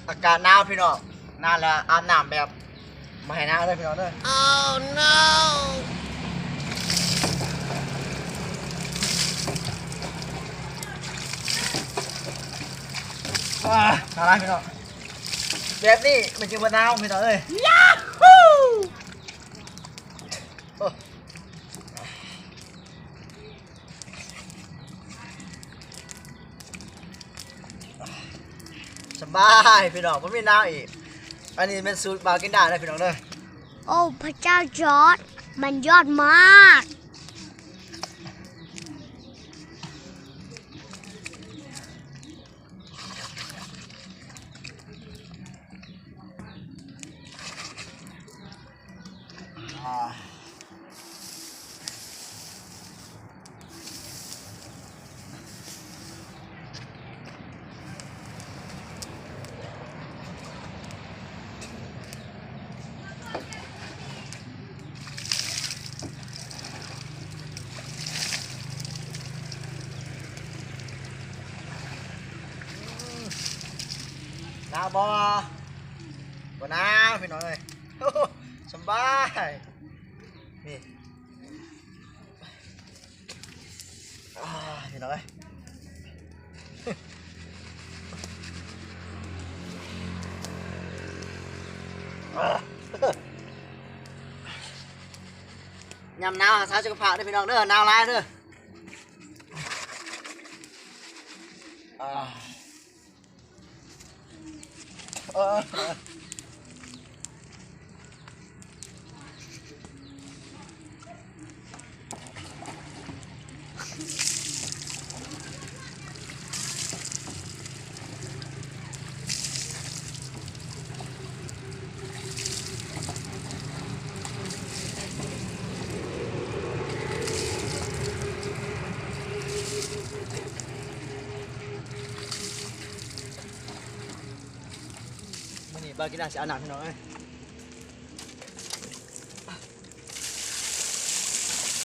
อากาศหนาวพี่น้องนานแล้วอาบน้ำแบบไม่ให้หนาวเลยพี่น้องเด้อ Oh no อะไรพี่น้องแบบนี้มันจะมาหนาวพี่น้องเอ้ยยาฮูสบายพี่น้องมันไม่หนาวอีกอันนี้เป็นสูตรบากินได้นะพี่น้องเด้อโอ้พระเจ้าจอร์ดมันยอดมากหนาวบ่หนาวพี่น้องเลยสบายนี่พี่น้องเลยยำหนาวสาวสุขภาพด้วยพี่น้องเด้อหนาวร้ายเด้อมันนี่บากินได้สิอาหนักพี่น้องเอ้ย